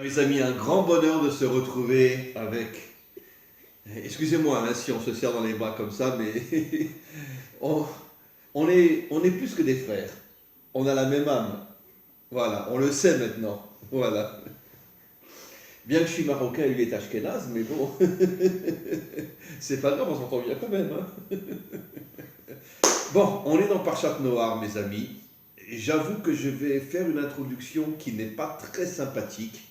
Mes amis, un grand bonheur de se retrouver avec... Excusez-moi hein, si on se serre dans les bras comme ça, mais on est plus que des frères. On a la même âme. Voilà, on le sait maintenant. Voilà. Bien que je suis marocain et lui est ashkénaze, mais bon, c'est pas grave, on s'entend bien quand même. Hein. Bon, on est dans Parchat Noar, mes amis. Et j'avoue que je vais faire une introduction qui n'est pas très sympathique.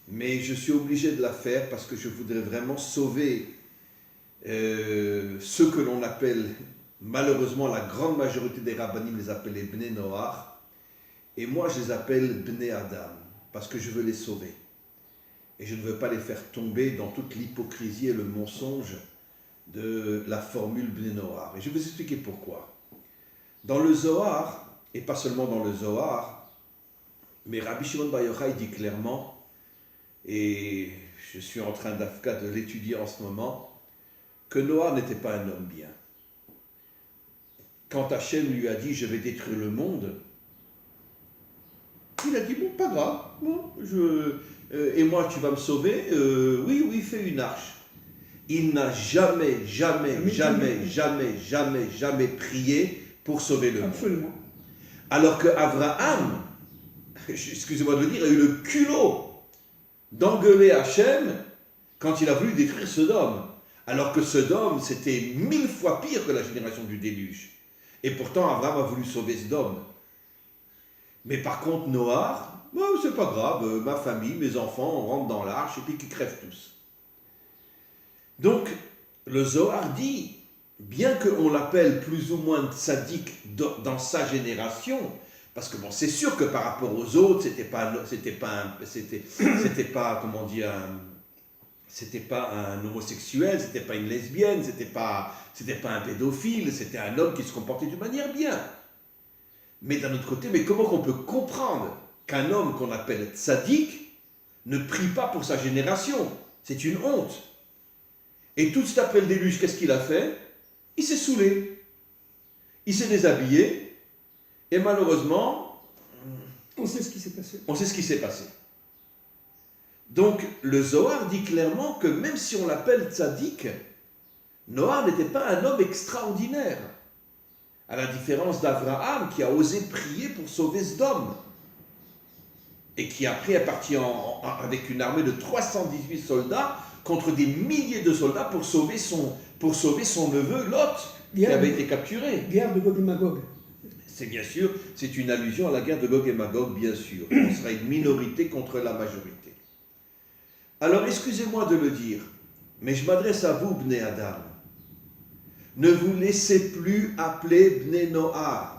Mais je suis obligé de la faire parce que je voudrais vraiment sauver ceux que l'on appelle, malheureusement la grande majorité des rabbinim les appellent les Bnei Noach, et moi je les appelle Bnei Adam, parce que je veux les sauver. Et je ne veux pas les faire tomber dans toute l'hypocrisie et le mensonge de la formule Bnei Noach. Et je vais vous expliquer pourquoi. Dans le Zohar, et pas seulement dans le Zohar, mais Rabbi Shimon Bar Yochai dit clairement, et je suis en train de l'étudier en ce moment, que Noah n'était pas un homme bien. Quand Hachem lui a dit « je vais détruire le monde », il a dit « bon, pas grave, bon, et moi tu vas me sauver, oui, fais une arche ». Il n'a jamais prié pour sauver le monde. Absolument. Alors que Abraham, excusez-moi de le dire, a eu le culot d'engueuler Hachem quand il a voulu détruire Sodome. Alors que Sodome, c'était 1000 fois pire que la génération du déluge. Et pourtant, Abraham a voulu sauver Sodome. Mais par contre, Noah, bon, c'est pas grave, ma famille, mes enfants, on rentre dans l'arche et puis qu'ils crèvent tous. Donc, le Zohar dit, bien qu'on l'appelle plus ou moins tzaddik dans sa génération, parce que bon, c'est sûr que par rapport aux autres, c'était pas un homosexuel, c'était pas une lesbienne, c'était pas un pédophile, c'était un homme qui se comportait d'une manière bien. Mais d'un autre côté, mais comment on peut comprendre qu'un homme qu'on appelle tzaddik ne prie pas pour sa génération? C'est une honte. Et tout de suite après le déluge, qu'est-ce qu'il a fait? Il s'est saoulé. Il s'est déshabillé. Et malheureusement, on sait ce qui s'est passé. On sait ce qui s'est passé. Donc, le Zohar dit clairement que même si on l'appelle tzaddik, Noah n'était pas un homme extraordinaire. À la différence d'Abraham qui a osé prier pour sauver Sodome. Et qui après est parti avec une armée de 318 soldats contre des milliers de soldats pour sauver son neveu Lot, qui avait été capturé. Guerre de Gog et Magog. C'est bien sûr, c'est une allusion à la guerre de Gog et Magog, bien sûr. On sera une minorité contre la majorité. Alors, excusez-moi de le dire, mais je m'adresse à vous, Bnei Adam. Ne vous laissez plus appeler Bnei Noach.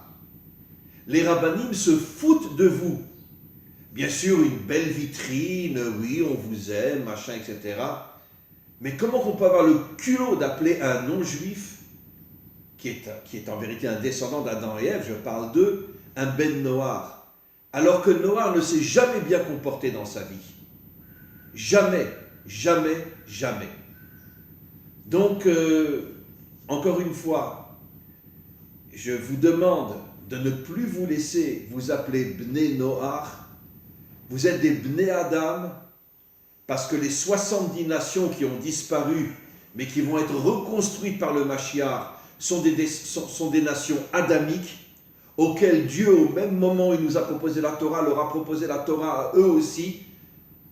Les rabbinim se foutent de vous. Bien sûr, une belle vitrine, oui, on vous aime, machin, etc. Mais comment on peut avoir le culot d'appeler un non-juif qui est en vérité un descendant d'Adam et Ève, je parle d'eux, un Ben Noach, alors que Noach ne s'est jamais bien comporté dans sa vie. Jamais. Donc, encore une fois, je vous demande de ne plus vous laisser vous appeler Bnei Noach. Vous êtes des Bnei Adam, parce que les 70 nations qui ont disparu, mais qui vont être reconstruites par le Mashiach, sont des nations adamiques, auxquelles Dieu, au même moment où il nous a proposé la Torah, leur a proposé la Torah à eux aussi,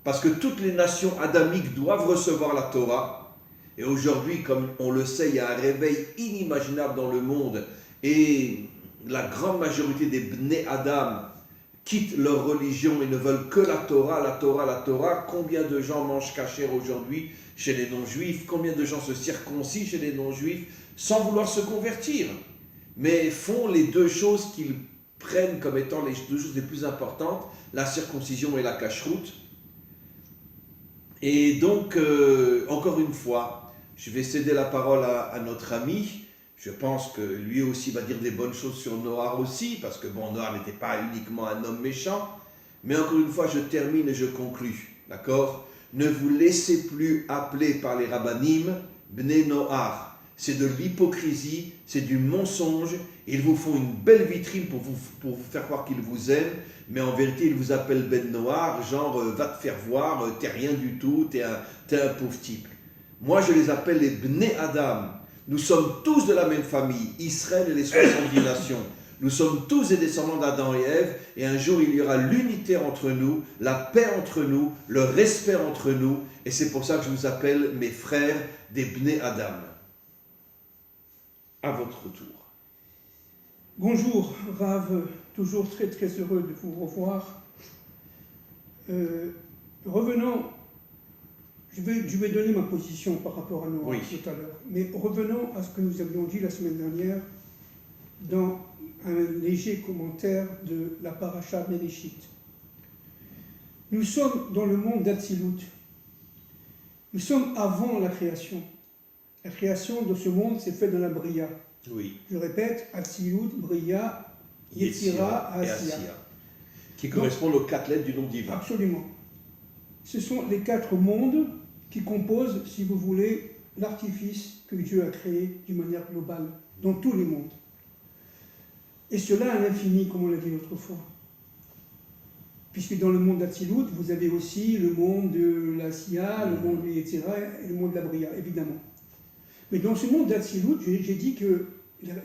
parce que toutes les nations adamiques doivent recevoir la Torah. Et aujourd'hui, comme on le sait, il y a un réveil inimaginable dans le monde, et la grande majorité des Bnei Adam quittent leur religion et ne veulent que la Torah. Combien de gens mangent kasher aujourd'hui chez les non-juifs? Combien de gens se circoncisent chez les non-juifs sans vouloir se convertir, mais font les deux choses qu'ils prennent comme étant les deux choses les plus importantes, la circoncision et la cacheroute. Et donc, encore une fois, je vais céder la parole à notre ami. Je pense que lui aussi va dire des bonnes choses sur Noah aussi, parce que bon, Noah n'était pas uniquement un homme méchant, mais encore une fois, je termine et je conclus, d'accord? Ne vous laissez plus appeler par les rabbanim Bnei Noach. C'est de l'hypocrisie, c'est du mensonge. Ils vous font une belle vitrine pour vous faire croire qu'ils vous aiment, mais en vérité, il vous appelle Ben Noir, genre va te faire voir, t'es rien du tout, t'es un pauvre type. Moi, je les appelle les Bnei Adam. Nous sommes tous de la même famille, Israël et les 70 nations. Nous sommes tous des descendants d'Adam et Ève, et un jour il y aura l'unité entre nous, la paix entre nous, le respect entre nous, et c'est pour ça que je vous appelle mes frères des Bnei Adam. À votre tour. Bonjour, Rav, toujours très très heureux de vous revoir. Revenons, je vais donner ma position par rapport à Noah Oui. tout à l'heure, mais revenons à ce que nous avions dit la semaine dernière dans un léger commentaire de la paracha Bereshit. Nous sommes dans le monde d'Atsilut. Nous sommes avant la création. La création de ce monde s'est faite dans la Bria. Oui. Je répète, Atsilut, Bria, Yetzira, et Asiya. Qui correspondent aux 4 lettres du nom divin. Absolument. Ce sont les 4 mondes qui composent, si vous voulez, l'artifice que Dieu a créé d'une manière globale, dans tous les mondes. Et cela à l'infini, comme on l'a dit l'autre fois. Puisque dans le monde d'Atsilut, vous avez aussi le monde de l'Asiya, le monde de Yetzira et le monde de la Bria, évidemment. Mais dans ce monde d'Atsilut, j'ai dit que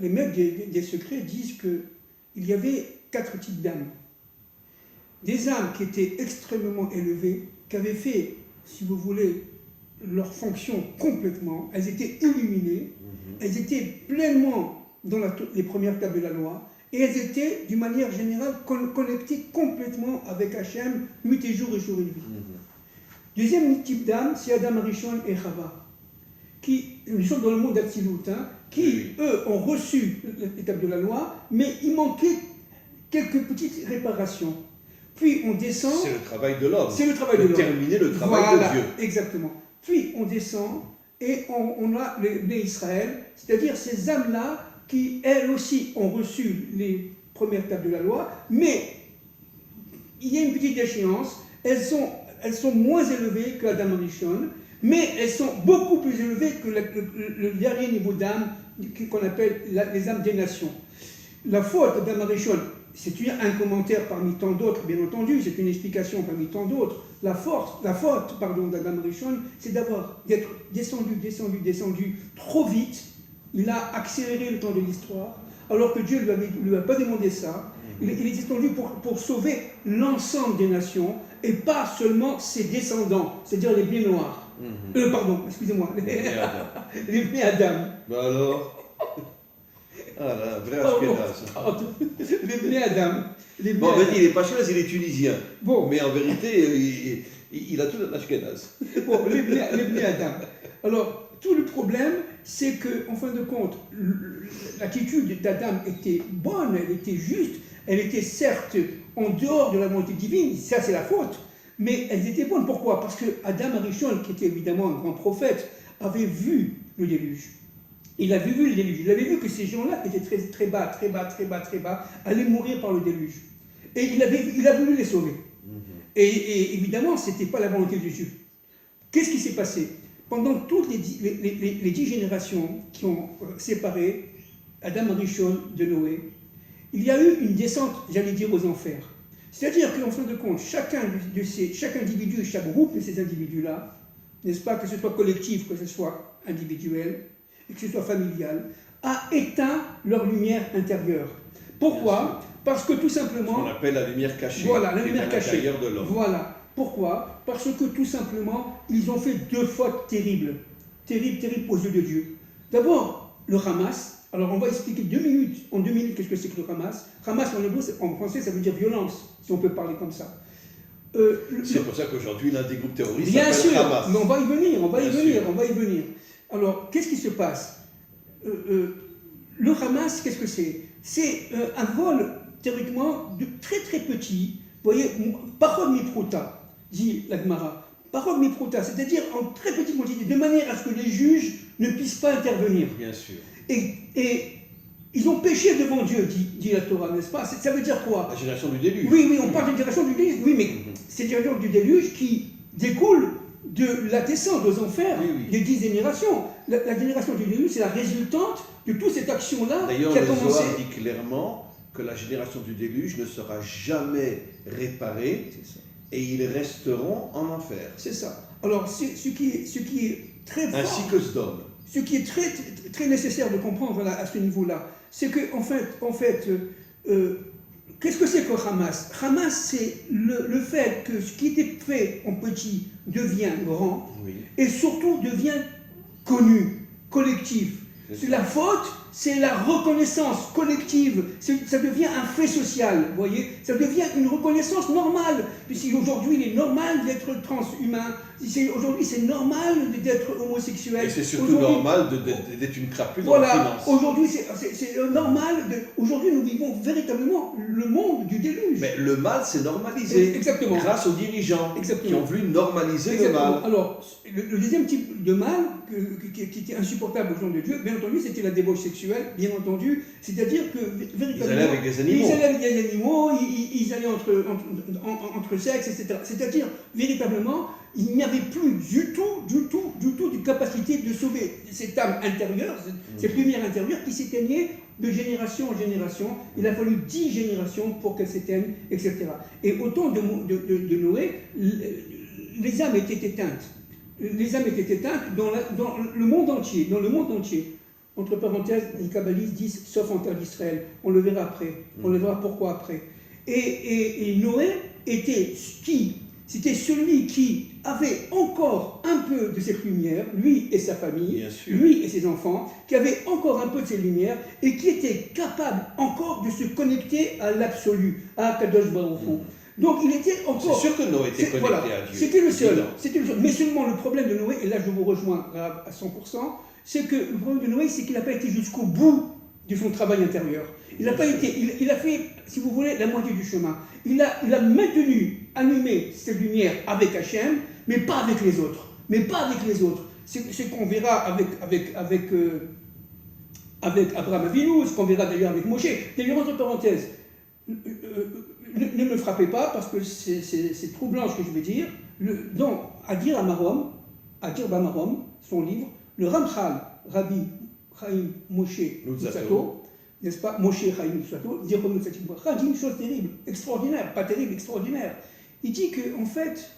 les maîtres des secrets disent qu'il y avait 4 types d'âmes. Des âmes qui étaient extrêmement élevées, qui avaient fait, si vous voulez, leur fonction complètement, elles étaient illuminées, elles étaient pleinement dans les premières tables de la loi, et elles étaient, d'une manière générale, connectées complètement avec Hachem, nuit et jour et nuit. Deuxième type d'âme, c'est Adam Rishon et Chava, qui, nous sommes dans le monde d'Atsilut, qui, eux, ont reçu l'étape de la loi, mais il manquait quelques petites réparations. Puis on descend... C'est le travail de l'homme. C'est le travail de l'homme. Terminer le travail de Dieu. Exactement. Puis on descend et on a les Israël, c'est-à-dire ces âmes-là qui, elles aussi, ont reçu les premières tables de la loi, mais il y a une petite échéance, elles sont moins élevées que Adam Rishon, mais elles sont beaucoup plus élevées que le dernier niveau d'âme qu'on appelle les âmes des nations. La faute d'Adam Rishon, c'est un commentaire parmi tant d'autres, bien entendu, c'est une explication parmi tant d'autres. La faute d'Adam Rishon, c'est d'être descendu trop vite. Il a accéléré le temps de l'histoire, alors que Dieu ne lui a pas demandé ça. Il est descendu pour sauver l'ensemble des nations, et pas seulement ses descendants, c'est-à-dire les Bnei Noirs. Pardon, excusez-moi, les Bnei Adam. Ben alors ah là, vrai Ashkenaz. Les Bnei Adam. Bon, en fait, il n'est pas Ashkenaz, il est tunisien. Bon. Mais en vérité, il a tout l'Ashkenaz. Bon, les Bnei Adam. Alors, tout le problème, c'est qu'en fin de compte, l'attitude d'Adam était bonne, elle était juste, elle était certes en dehors de la volonté divine, ça c'est la faute, mais elle était bonne. Pourquoi? Parce que Adam Arishon, qui était évidemment un grand prophète, avait vu le déluge. Il avait vu le déluge, il avait vu que ces gens-là étaient très bas, allaient mourir par le déluge. Et il a voulu les sauver. Et évidemment, ce n'était pas la volonté de Dieu. Qu'est-ce qui s'est passé? Pendant toutes les 10 générations qui ont séparé Adam Rishon de Noé, il y a eu une descente, j'allais dire, aux enfers. C'est-à-dire qu'en fin de compte, chaque individu, chaque groupe de ces individus-là, n'est-ce pas, que ce soit collectif, que ce soit individuel, et que ce soit familial, a éteint leur lumière intérieure. Pourquoi? Parce que tout simplement... Ce qu'on appelle la lumière cachée. Voilà, la lumière cachée. De l'homme. Voilà. Pourquoi? Parce que tout simplement, ils ont fait 2 fautes terribles. Terribles aux yeux de Dieu. D'abord, le Hamas. Alors on va expliquer en 2 minutes qu'est-ce que c'est que le Hamas. Hamas en hébreu, en français, ça veut dire violence, si on peut parler comme ça. C'est pour ça qu'aujourd'hui, l'un des groupes terroristes bien sûr, s'appelle Hamas. Mais on va y venir. Alors, qu'est-ce qui se passe? Le Hamas, qu'est-ce que c'est? C'est un vol, théoriquement, très très petit. Vous voyez, parole mipruta, dit la Gemara. Parole mipruta, c'est-à-dire en très petite quantité, de manière à ce que les juges ne puissent pas intervenir. Bien sûr. Et ils ont péché devant Dieu, dit la Torah, n'est-ce pas? Ça veut dire quoi? La génération du déluge. Oui, on parle de génération du déluge, oui, mais c'est la génération du déluge qui découle de la descente aux enfers des 10 générations. La génération du déluge, c'est la résultante de toute cette action-là qui a commencé. D'ailleurs, le Zohar dit clairement que la génération du déluge ne sera jamais réparée C'est ça. et ils resteront en enfer. C'est ça. Alors, ce qui est très fort, Ainsi que Sodome. ce qui est très, très nécessaire de comprendre à ce niveau-là, c'est que, en fait, qu'est-ce que c'est que Hamas? Hamas, c'est le fait que ce qui était fait en petit devient grand Oui. et surtout devient connu, collectif. C'est C'est ça. la faute, c'est la reconnaissance collective. Ça devient un fait social, vous voyez. Ça devient une reconnaissance normale. Puisqu'aujourd'hui, il est normal d'être transhumain. Aujourd'hui, c'est normal d'être homosexuel. Et c'est surtout Aujourd'hui, normal d'être une crapule dans la voilà, finance. aujourd'hui c'est normal. Aujourd'hui, nous vivons véritablement le monde du déluge. Mais le mal s'est normalisé Exactement. grâce aux dirigeants Exactement. qui ont voulu normaliser Exactement. le mal. Alors, le deuxième type de mal qui était insupportable aux gens de Dieu, bien entendu, c'était la débauche sexuelle, bien entendu. C'est-à-dire que véritablement. Ils allaient avec des animaux. Ils allaient avec des animaux, ils allaient entre sexes, etc. C'est-à-dire, véritablement, il n'y avait plus du tout de capacité de sauver cette âme intérieure, cette lumière intérieure qui s'éteignait de génération en génération. Il a fallu 10 générations pour qu'elle s'éteigne, etc. Et au temps de Noé, les âmes étaient éteintes. Les âmes étaient éteintes dans le monde entier. Dans le monde entier. Entre parenthèses, les kabbalistes disent sauf en terre d'Israël. On le verra après. On le verra pourquoi après. Et Noé c'était celui qui avait encore un peu de cette lumière, lui et sa famille, Bien sûr. lui et ses enfants, qui avait encore un peu de cette lumière et qui était capable encore de se connecter à l'absolu, à Kadosh Baruch Hu. Donc il était encore. C'est sûr que Noé était connecté voilà, à Dieu. C'était le seul. Évident. C'était le seul. Mais seulement le problème de Noé, et là je vous rejoins à 100%, c'est que le problème de Noé, c'est qu'il n'a pas été jusqu'au bout de son travail intérieur. Il n'a pas été. Il a fait, si vous voulez, la moitié du chemin. Il a maintenu, allumé cette lumière avec Hachem, mais pas avec les autres. Mais pas avec les autres. C'est ce qu'on verra avec Abraham Avinu, ce qu'on verra d'ailleurs avec Moshe. D'ailleurs, entre parenthèses, ne me frappez pas parce que c'est troublant ce que je vais dire. Dans Adir Bamarom, son livre, le Ramchal, Rabbi Chaim Moshe Luzzatto, n'est-ce pas, Moshe Chaim Luzzatto, dit une chose terrible, extraordinaire, pas terrible, extraordinaire. Il dit qu'en fait,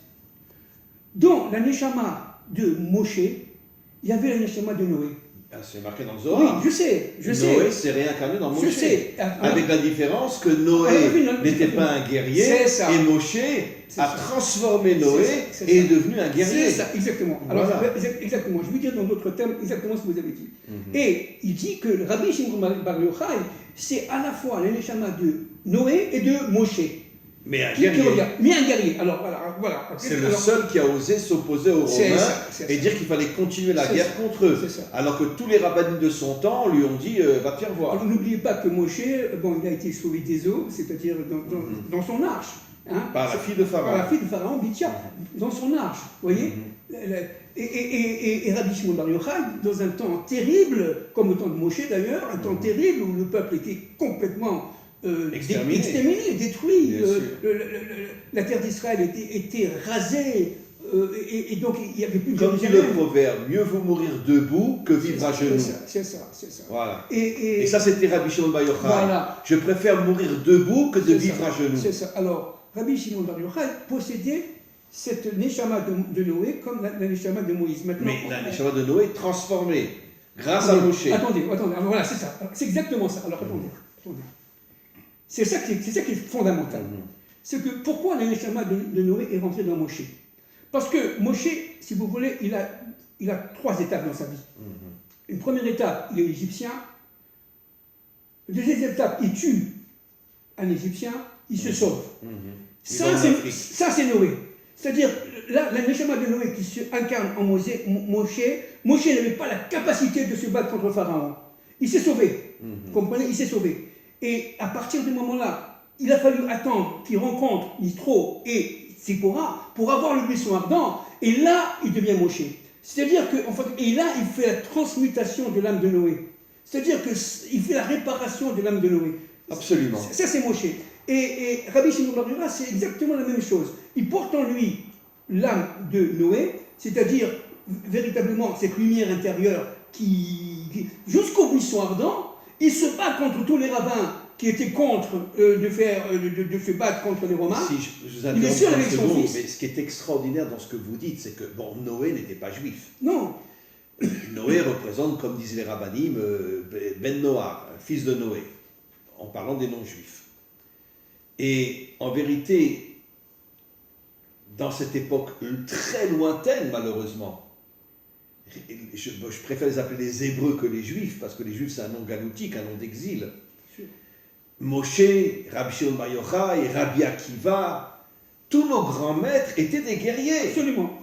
dans la Neshama de Moshe, il y avait la Neshama de Noé. Ah, c'est marqué dans le Oui, Zohar. je sais. Noé s'est réincarné dans Moshe. Je sais. Avec la différence que Noé n'était pas un guerrier et Moshe a transformé Noé et est devenu un guerrier. C'est ça, exactement. Voilà. Alors, exactement. Je vais dire dans d'autres termes exactement ce que vous avez dit. Et il dit que le Rabbi Shimon Bar Yochai, c'est à la fois la Neshama de Noé et de Moshe. Mais un Qui guerrier. revient. Mais un guerrier. Alors, voilà. C'est le seul qui a osé s'opposer aux C'est Romains ça. et dire qu'il fallait continuer la C'est guerre ça. contre eux. C'est ça. Alors que tous les rabbins de son temps lui ont dit va te faire voir. Alors, n'oubliez pas que Moshe, il a été sauvé des eaux, c'est-à-dire dans son arche. Hein, Par la fille de Pharaon. Par la fille de Pharaon, Bithia, dans son arche. Vous voyez Et Rabbi Shimon Bar Yochai, dans un temps terrible, comme au temps de Moshe d'ailleurs, un temps terrible où le peuple était complètement exterminé, détruit, la terre d'Israël était rasée, et donc il n'y avait plus de Comme dit le proverbe, mieux vaut mourir debout que vivre à genoux. C'est ça. Voilà. Et ça, c'était Rabbi Shimon Bar Yochai. Voilà. Je préfère mourir debout que de vivre à genoux. C'est ça. Alors, Rabbi Shimon Bar Yochai possédait cette Neshama de Noé comme la Neshama de Moïse. Maintenant, Mais la Neshama de Noé est transformée grâce à Moshe. Attendez, voilà, c'est ça. C'est exactement ça. Alors, attendez. C'est ça qui est fondamental. C'est que pourquoi la Neshama de Noé est rentrée dans Moshe? Parce que Moshe, si vous voulez, il a 3 étapes dans sa vie. Une première étape, il est égyptien. Deuxième étape, il tue un Égyptien, il se sauve. Ça, c'est Noé. C'est-à-dire, là, la Neshama de Noé qui se incarne en Moshe n'avait pas la capacité de se battre contre Pharaon. Il s'est sauvé. Vous comprenez? Il s'est sauvé. Et à partir du moment-là, il a fallu attendre qu'il rencontre Yitro et Tsipora pour avoir le buisson ardent. Et là, il devient Moshe. C'est-à-dire que, en fait, et là, il fait la transmutation de l'âme de Noé. C'est-à-dire qu'il fait la réparation de l'âme de Noé. Absolument. Ça, c'est Moshe. Et Rabbi Shimon Bar Yochai, c'est exactement la même chose. Il porte en lui l'âme de Noé, c'est-à-dire véritablement cette lumière intérieure qui jusqu'au buisson ardent, il se bat contre tous les rabbins qui était contre de se battre contre les Romains. Si je vous Il est sûr interromps avec une son seconde, fils. mais ce qui est extraordinaire dans ce que vous dites, c'est que bon, Noé n'était pas juif. Non, Noé représente, comme disaient les rabbinim, Ben Noach, fils de Noé, en parlant des non-juifs. Et en vérité, dans cette époque très lointaine, malheureusement, je préfère les appeler les Hébreux que les Juifs, parce que les Juifs c'est un nom galoutique, un nom d'exil. Moshe, Rabbi Shimon Bar Yochai, Rabbi Akiva, tous nos grands maîtres étaient des guerriers. absolument.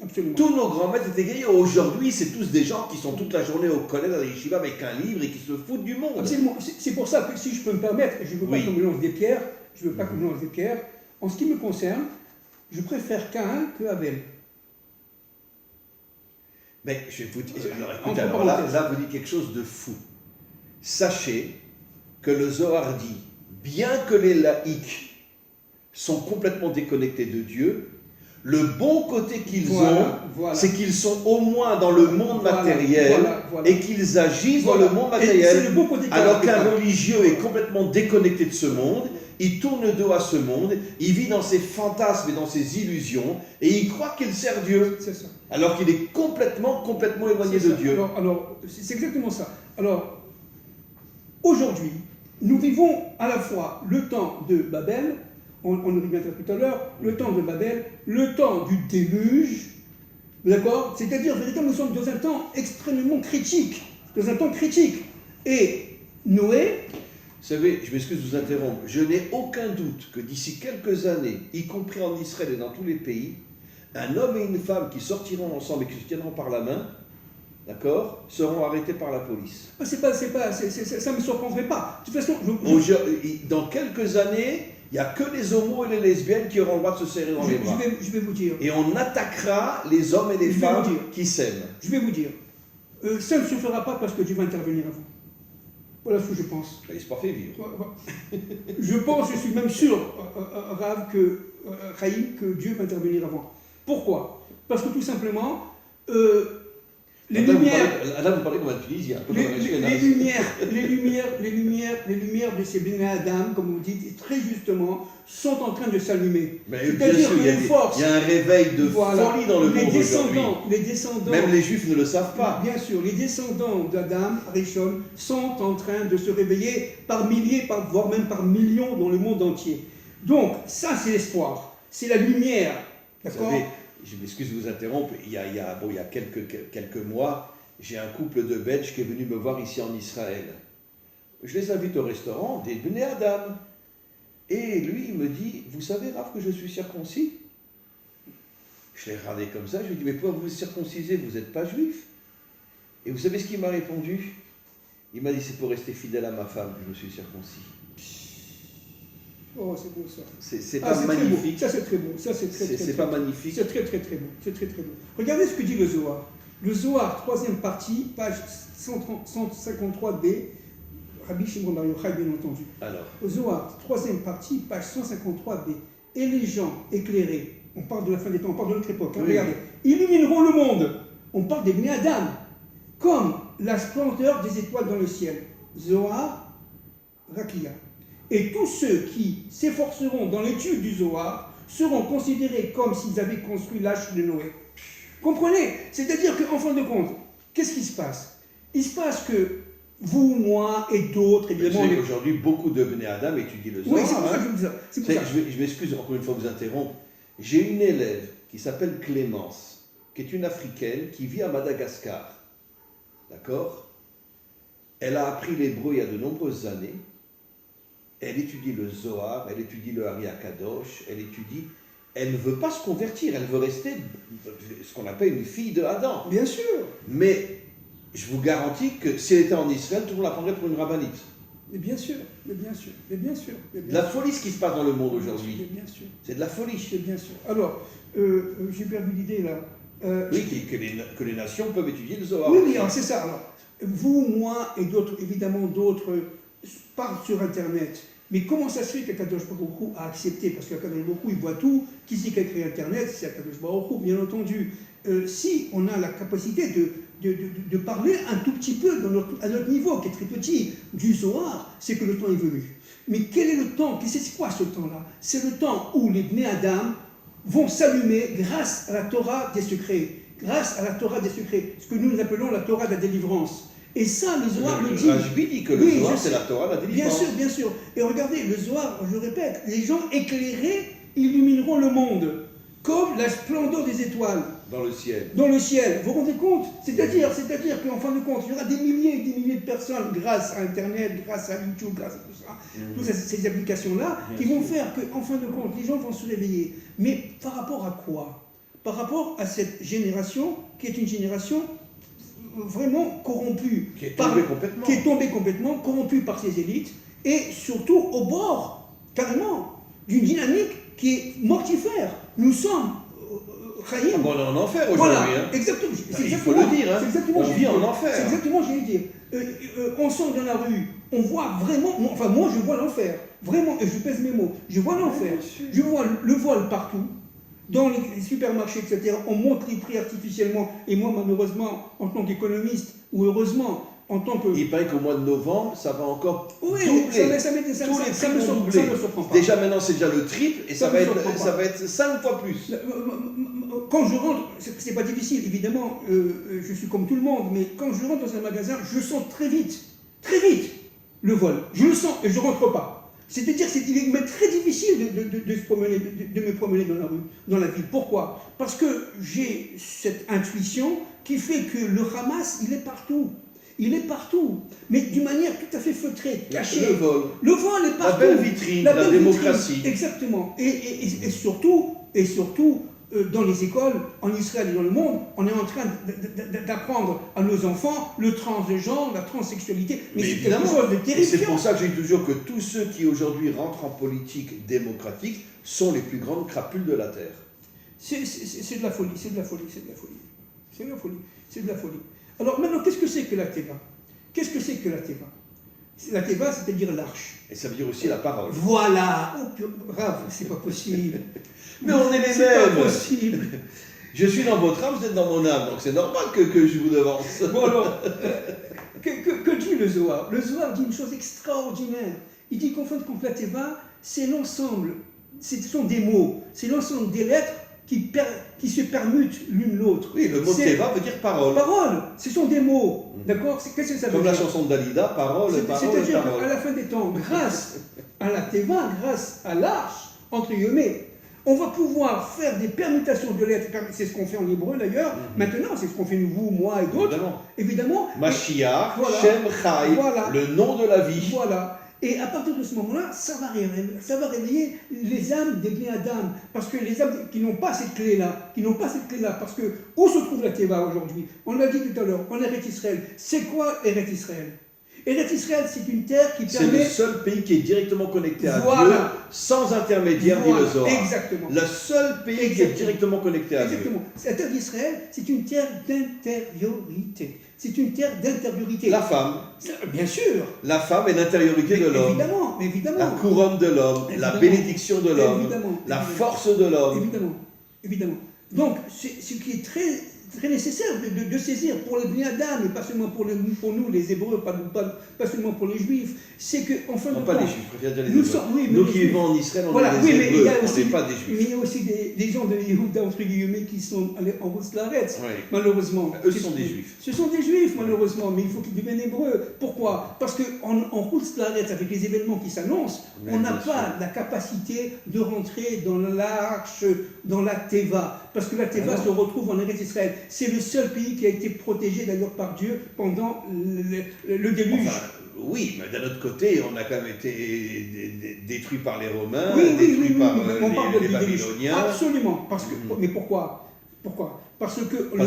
Absolument. Tous nos grands maîtres étaient guerriers. Aujourd'hui, c'est tous des gens qui sont toute la journée au collège, à la yeshiva avec un livre et qui se foutent du monde. Absolument. C'est pour ça que, si je peux me permettre, je ne veux pas Oui. qu'on me lance des pierres, je veux pas qu'on me lance des pierres. En ce qui me concerne, je préfère Caïn que Abel. Mais je vais vous dire, alors, Entre écoutez, alors là, parenthèses. vous dites quelque chose de fou. Sachez que le Zohar dit, bien que les laïcs sont complètement déconnectés de Dieu, le bon côté qu'ils ont, c'est qu'ils sont au moins dans le monde matériel et qu'ils agissent dans le monde matériel, le bon côté alors qu'un qu'il religieux est complètement déconnecté de ce monde, il tourne le dos à ce monde, il vit dans ses fantasmes et dans ses illusions, et il croit qu'il sert Dieu, C'est ça. alors qu'il est complètement éloigné C'est de ça. Dieu. Alors, c'est exactement ça. Alors, aujourd'hui, nous vivons à la fois le temps de Babel, on y reviendra tout à l'heure, le temps de Babel, le temps du déluge, d'accord? C'est-à-dire, véritablement, nous sommes dans un temps extrêmement critique, dans un temps critique. Et Noé, Vous savez, je m'excuse de vous interrompre, je n'ai aucun doute que d'ici quelques années, y compris en Israël et dans tous les pays, un homme et une femme qui sortiront ensemble et qui se tiendront par la main, d'accord, seront arrêtés par la police. ça ne me surprendrait pas. De toute façon, Dans quelques années, il n'y a que les homos et les lesbiennes qui auront le droit de se serrer dans les bras. je vais vous dire. Et on attaquera les hommes et les Je vais femmes vous dire. qui s'aiment. Je vais vous dire. Ça ne se fera pas parce que Dieu va intervenir avant. Voilà ce que je pense. L'espoir fait vivre. Je suis même sûr, Rav, Chaim, que Dieu va intervenir avant. Pourquoi? Parce que tout simplement, les lumières... Là, vous parlez comme un Tunisien. Les lumières de ces Bnei Adam, comme vous dites, très justement, sont en train de s'allumer. C'est-à-dire que les forces... Il y a un réveil de folie dans le monde aujourd'hui. Les descendants... Même les Juifs ne le savent pas. Bien sûr, les descendants d'Adam, Rishon, sont en train de se réveiller par milliers, voire même par millions dans le monde entier. Donc, ça, c'est l'espoir. C'est la lumière. D'accord? Vous savez, je m'excuse de vous interrompre, il y a quelques mois, j'ai un couple de Belges qui est venu me voir ici en Israël. Je les invite au restaurant, des Bnei Adam. Et lui, il me dit, vous savez, Rav, que je suis circoncis? Je l'ai regardé comme ça, je lui ai dit, mais pourquoi vous vous circoncisez, vous n'êtes pas juif? Et vous savez ce qu'il m'a répondu? Il m'a dit, c'est pour rester fidèle à ma femme que je me suis circoncis. Oh, c'est beau ça. C'est pas magnifique. Ça, c'est très beau. Ça, c'est très, c'est pas magnifique. C'est très, très, très beau. C'est très, très beau. Regardez ce que dit le Zohar. Le Zohar, troisième partie, page 153b, Rabbi Shimon Bar Yochai, bien entendu. Alors. Le Zohar, troisième partie, page 153b. Et les gens éclairés, on parle de la fin des temps, on parle de notre époque, hein, oui. Regardez, illumineront le monde. On parle des Bnei Adam, comme la splendeur des étoiles dans le ciel. Zohar, Rakia. Et tous ceux qui s'efforceront dans l'étude du Zohar seront considérés comme s'ils avaient construit l'arche de Noé. Comprenez? C'est-à-dire qu'en fin de compte, qu'est-ce qui se passe? Il se passe que vous, moi et d'autres, évidemment... Aujourd'hui, beaucoup de Bnei Adam étudient le Zohar. Oui, c'est pour ça que je vous dis ça. C'est pour ça. Je m'excuse encore une fois de vous interrompre. J'ai une élève qui s'appelle Clémence, qui est une Africaine, qui vit à Madagascar. D'accord? Elle a appris l'hébreu il y a de nombreuses années. Elle étudie le Zohar, elle étudie le Ari Akadosh, elle ne veut pas se convertir, elle veut rester ce qu'on appelle une fille de Adam. Bien sûr. Mais je vous garantis que si elle était en Israël, tout le monde la prendrait pour une rabbinite. Mais bien sûr, mais bien sûr, mais bien sûr. La folie, ce qui se passe dans le monde aujourd'hui. Bien sûr. C'est de la folie. Bien sûr. Alors, j'ai perdu l'idée là. Oui, que les nations peuvent étudier le Zohar. Oui, c'est ça. Alors, vous, moi et d'autres, évidemment d'autres, parlent sur Internet. Mais comment ça se fait qu'Akadosh Baruch Hu a accepté? Parce qu'Akadosh Baruch Hu, il voit tout. Qui c'est qui a créé Internet? C'est Akadosh Baruch Hu, bien entendu. Si on a la capacité de parler un tout petit peu à notre niveau, qui est très petit, du Zohar, c'est que le temps est venu. Mais quel est le temps? C'est quoi ce temps-là? C'est le temps où les Bnei Adam vont s'allumer grâce à la Torah des secrets. Grâce à la Torah des secrets. Ce que nous appelons la Torah de la délivrance. Et ça, le Zohar le dit. Rajbi dit que le Zohar, c'est la Torah de la délivrance. Bien sûr, bien sûr. Et regardez, le Zohar, je le répète, les gens éclairés illumineront le monde, comme la splendeur des étoiles. Dans le ciel. Dans le ciel. Vous vous rendez compte? C'est-à-dire qu'en fin de compte, il y aura des milliers et des milliers de personnes, grâce à Internet, grâce à YouTube, grâce à tout ça, toutes ces applications-là, qui vont faire qu'en fin de compte, les gens vont se réveiller. Mais par rapport à quoi? Par rapport à cette génération, qui est une génération vraiment corrompue. Qui est tombée complètement. Qui est tombée complètement, corrompue par ces élites, et surtout au bord, carrément, d'une dynamique qui est mortifère. Nous sommes... on est en enfer aujourd'hui. Voilà, hein. exactement. Il faut le dire. Hein. On vit en enfer. C'est exactement ce que j'allais dire. On sort dans la rue, on voit vraiment, enfin moi je vois l'enfer. Vraiment, et je pèse mes mots, je vois l'enfer. Je vois le voile partout. Dans les supermarchés, etc., on monte les prix artificiellement. Et moi, malheureusement, en tant qu'économiste, ou heureusement, en tant que... Il paraît qu'au mois de novembre, ça va encore doubler. Ça me surprend pas. Déjà maintenant, c'est déjà le triple, et ça va être 5 fois plus. Quand je rentre, c'est pas difficile, évidemment, je suis comme tout le monde, mais quand je rentre dans un magasin, je sens très vite, le vol. Je le sens, et je rentre pas. C'est-à-dire qu'il est très difficile de me promener dans la rue, dans la ville. Pourquoi? Parce que j'ai cette intuition qui fait que le Hamas, il est partout. Il est partout, mais d'une manière tout à fait feutrée, cachée. Le vol. Le vol est partout. La belle vitrine, la démocratie. Vitrine. Exactement. Et surtout, dans les écoles, en Israël et dans le monde, on est en train d'apprendre à nos enfants le transgenre, la transsexualité. Mais c'est quelque chose de terrifiant. C'est pour ça que je dis toujours que tous ceux qui aujourd'hui rentrent en politique démocratique sont les plus grandes crapules de la terre. C'est de la folie, c'est de la folie, c'est de la folie. C'est de la folie, c'est de la folie. Alors maintenant, qu'est-ce que c'est que la Teva? Qu'est-ce que c'est que la Teva? La Teva, c'est-à-dire l'arche. Et ça veut dire aussi la parole. Voilà. Oh, grave, c'est pas possible. Mais on est les mêmes. C'est pas possible. Je suis dans votre âme, vous êtes dans mon âme, donc c'est normal que je vous devance. Bon alors, que dit le Zohar? Le Zohar dit une chose extraordinaire. Il dit qu'en fin de compte, la Teva, c'est l'ensemble, ce sont des mots, c'est l'ensemble des lettres qui se permutent l'une l'autre. Oui, le mot Teva veut dire parole. Parole, ce sont des mots, d'accord? Qu'est-ce que ça veut dire? Comme la chanson de Dalida, parole, parole, c'est-à-dire parole. qu'à la fin des temps, grâce à la Teva, grâce à l'arche, entre guillemets, on va pouvoir faire des permutations de lettres, c'est ce qu'on fait en hébreu d'ailleurs, maintenant c'est ce qu'on fait vous, moi et d'autres, évidemment. Mashiach, voilà, Shem Chai, voilà, le nom de la vie. Voilà. Et à partir de ce moment-là, ça va réveiller les âmes des Bnei Adam. Parce que les âmes qui n'ont pas cette clé-là, parce que où se trouve la Teva aujourd'hui? On l'a dit tout à l'heure, en Eretz Israël. C'est quoi Eretz Israël? Eretz Israël, c'est une terre qui permet... C'est le seul pays qui est directement connecté à voilà. Dieu, sans intermédiaire, dit le Zohar. Exactement. Le seul pays qui est directement connecté à Dieu. Exactement. La terre d'Israël, c'est une terre d'intériorité. C'est une terre d'intériorité. La femme. Bien sûr. La femme est l'intériorité de l'homme. Évidemment, évidemment. La couronne de l'homme, la bénédiction de l'homme, la force de l'homme. Évidemment, évidemment. Donc, ce qui est très nécessaire de saisir pour les Bnei Adam, et pas seulement pour nous, les Hébreux, pas seulement pour les Juifs, c'est qu'en fin de compte... pas les Juifs, je préfère dire les Hébreux. Nous qui vivons en Israël, on est des Hébreux, on n'est pas des Juifs. Mais il y a aussi des gens de Yehuda, entre guillemets, qui sont allés en Routz-Laretz, malheureusement. Eux sont des Juifs. Ce sont des Juifs, malheureusement, mais il faut qu'ils deviennent Hébreux. Pourquoi? Parce qu'en Routz-Laretz, avec les événements qui s'annoncent, on n'a pas la capacité de rentrer dans l'arche, dans la Teva. Parce que la Teva se retrouve en Eretz Israël. C'est le seul pays qui a été protégé d'ailleurs par Dieu pendant le déluge. Enfin, oui, mais d'un autre côté, on a quand même été détruit par les Romains, oui, détruit par les Babyloniens. Absolument. Mais pourquoi? Parce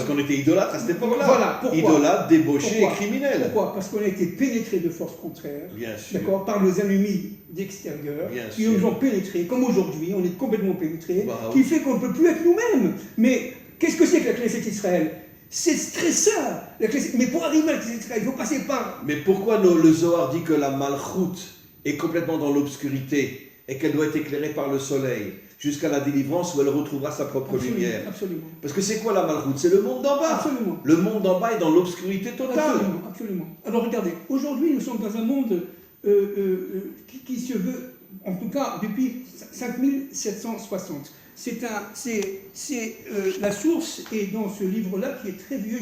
qu'on était idolâtres à cette époque-là. Voilà, pourquoi? Idolâtres, débauchés et criminels. Pourquoi? Parce qu'on a été pénétrés de forces contraires. Bien sûr. D'accord, par nos ennemis d'extérieur, qui nous ont pénétrés, comme aujourd'hui, on est complètement pénétrés, qui fait qu'on ne peut plus être nous-mêmes. Mais qu'est-ce que c'est que la Knesset Israël? C'est stressant. Mais pour arriver à la Knesset Israël, il faut passer par... Mais pourquoi le Zohar dit que la Malchut est complètement dans l'obscurité et qu'elle doit être éclairée par le soleil jusqu'à la délivrance où elle retrouvera sa propre lumière? Absolument. Parce que c'est quoi la Malchut? C'est le monde d'en bas. Absolument. Le monde d'en bas est dans l'obscurité totale. Absolument. Alors regardez, aujourd'hui nous sommes dans un monde qui se veut, en tout cas depuis 5760. La source est dans ce livre-là, qui est très vieux,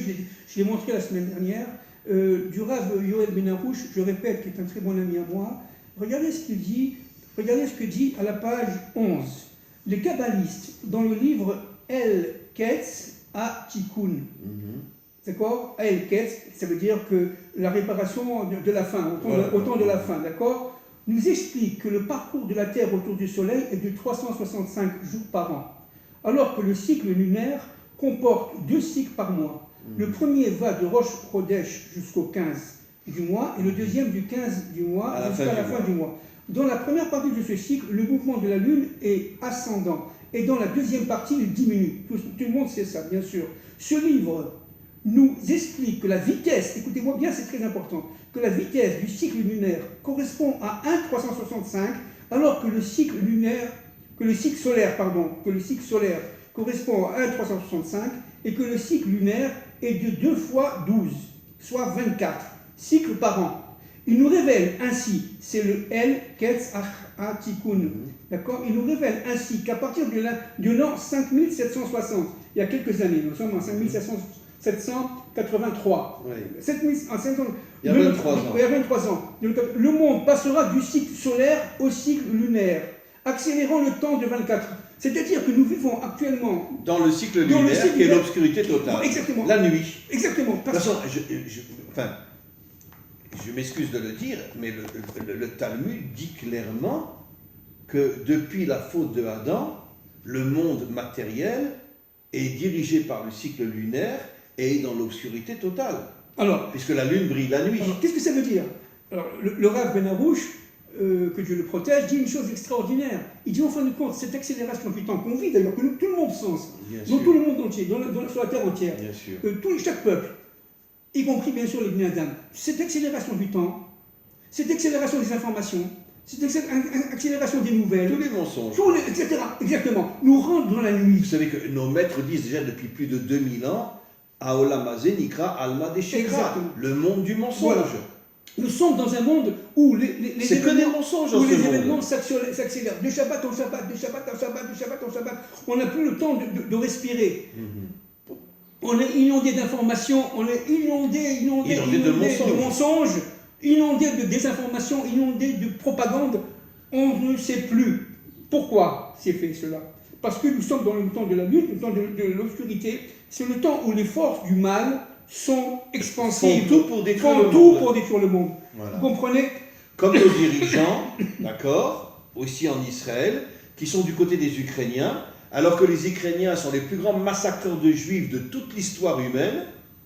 je l'ai montré la semaine dernière, du Rav Yoel Ben Arouche, je répète, qui est un très bon ami à moi. Regardez ce qu'il dit, regardez ce que dit à la page 11. Les kabbalistes, dans le livre El Ketz à Tikkun, d'accord? El Ketz, ça veut dire que la réparation de la fin, au temps de la fin, d'accord? Nous explique que le parcours de la Terre autour du Soleil est de 365 jours par an, alors que le cycle lunaire comporte 2 cycles par mois. Le premier va de Rosh Chodesh jusqu'au 15 du mois, et le deuxième du 15 du mois jusqu'à la fin du mois. Dans la première partie de ce cycle, le mouvement de la Lune est ascendant, et dans la deuxième partie, il diminue. Tout le monde sait ça, bien sûr. Ce livre nous explique que la vitesse, écoutez-moi bien, c'est très important, que la vitesse du cycle lunaire correspond à 1,365, alors que le cycle solaire correspond à 1,365, et que le cycle lunaire est de 2 fois 12, soit 24 cycles par an. Il nous révèle ainsi, c'est le El Ketz Tikkun, d'accord? Il nous révèle ainsi qu'à partir de l'an 5760, il y a quelques années, nous sommes en 5783, Oui. Il y a 23 ans. Le monde passera du cycle solaire au cycle lunaire, accélérant le temps de 24 heures. C'est-à-dire que nous vivons actuellement dans le cycle lunaire, qui est l'obscurité totale. Exactement. La nuit. Exactement. De toute façon, je m'excuse de le dire, mais le Talmud dit clairement que depuis la faute de Adam, le monde matériel est dirigé par le cycle lunaire et est dans l'obscurité totale. Alors, puisque la lune brille la nuit. Alors, qu'est-ce que ça veut dire? Alors, le Rav Ben Arouche, que Dieu le protège, dit une chose extraordinaire. Il dit, en fin de compte, cette accélération du temps qu'on vit, d'ailleurs, que tout le monde sent, dans tout le monde entier, sur la terre entière, chaque peuple, y compris bien sûr les Bnei Adam, cette accélération du temps, cette accélération des informations, cette accélération des nouvelles, tous les mensonges, etc., exactement, nous rentrent dans la nuit. Vous savez que nos maîtres disent déjà depuis plus de 2000 ans, Aolam Hazeh Nikra Alma Deshekra, le monde du mensonge. Voilà. Nous sommes dans un monde où les événements s'accélèrent. De Shabbat en Shabbat, de Shabbat en Shabbat, de Shabbat en Shabbat. On n'a plus le temps de respirer. On est inondé d'informations, on est inondé de mensonges, inondé de désinformation, inondé de propagande. On ne sait plus pourquoi c'est fait cela. Parce que nous sommes dans le temps de la lutte, le temps de l'obscurité. C'est le temps où les forces du mal sont expansives. Font tout pour détruire le monde. Voilà. Vous comprenez? Comme nos dirigeants, d'accord, aussi en Israël, qui sont du côté des Ukrainiens, alors que les Ukrainiens sont les plus grands massacreurs de Juifs de toute l'histoire humaine,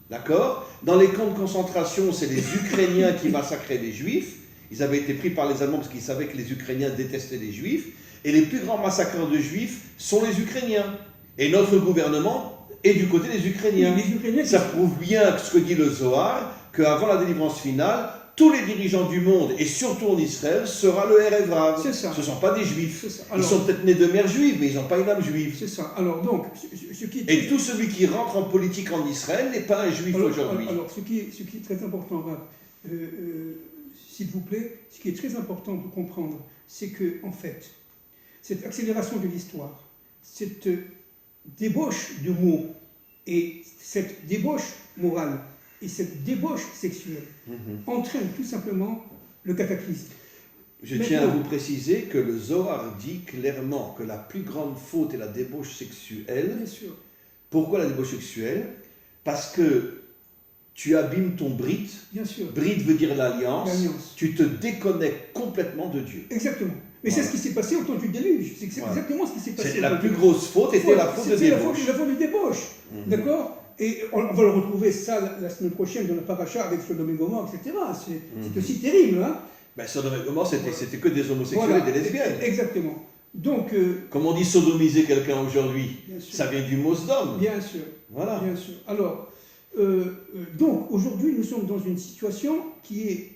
d'accord? Dans les camps de concentration, c'est les Ukrainiens qui massacraient les Juifs. Ils avaient été pris par les Allemands parce qu'ils savaient que les Ukrainiens détestaient les Juifs. Et les plus grands massacreurs de Juifs sont les Ukrainiens. Et notre gouvernement est du côté des Ukrainiens. Ça prouve bien ce que dit le Zohar, qu'avant la délivrance finale, tous les dirigeants du monde, et surtout en Israël, sera le Erev Rav. C'est ça. Ce ne sont pas des Juifs. Alors, ils sont peut-être nés de mère juive, mais ils n'ont pas une âme juive. C'est ça. Alors donc, et tout celui qui rentre en politique en Israël n'est pas un juif aujourd'hui. Alors, ce qui est très important, Rav, s'il vous plaît, ce qui est très important de comprendre, c'est que, en fait, cette accélération de l'histoire, cette débauche de mots et cette débauche morale et cette débauche sexuelle entraîne tout simplement le cataclysme. Je tiens à vous préciser que le Zohar dit clairement que la plus grande faute est la débauche sexuelle. Bien sûr. Pourquoi la débauche sexuelle? Parce que tu abîmes ton brit. Bien sûr. Brit veut dire l'alliance. Tu te déconnectes complètement de Dieu. Exactement. Mais c'est ce qui s'est passé au temps du déluge. C'est exactement ce qui s'est passé. La plus grosse faute était la faute de débauche. La faute de débauche. D'accord? Et on va le retrouver ça la semaine prochaine dans la paracha avec Sodome et Gomorrhe, etc. C'est aussi terrible. Hein? Ben, Sodome et Gomorrhe, c'était que des homosexuels et des lesbiennes. Exactement. Donc, comme on dit sodomiser quelqu'un aujourd'hui, ça vient du mot Sodome. Bien sûr. Voilà. Bien sûr. Alors, donc aujourd'hui, nous sommes dans une situation qui est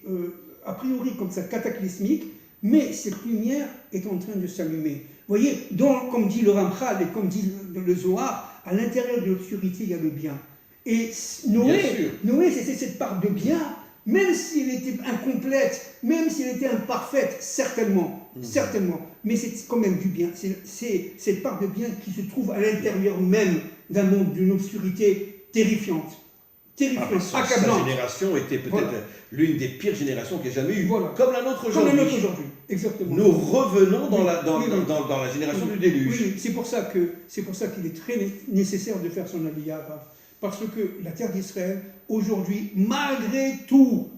a priori comme ça cataclysmique, mais cette lumière est en train de s'allumer. Vous voyez, comme dit le Ramchal et comme dit le Zohar, à l'intérieur de l'obscurité, il y a le bien. Et Noé, c'est cette part de bien même si elle était incomplète, même si elle était imparfaite, certainement, certainement, mais c'est quand même du bien. C'est cette part de bien qui se trouve à l'intérieur même d'un monde, d'une obscurité terrifiante. Sa génération était peut-être l'une des pires générations qu'il y ait jamais eu, comme la nôtre Comme aujourd'hui. la nôtre aujourd'hui, exactement. Nous revenons dans la génération du déluge. Oui, c'est pour ça qu'il est très nécessaire de faire son aliyah, parce que la terre d'Israël, aujourd'hui, malgré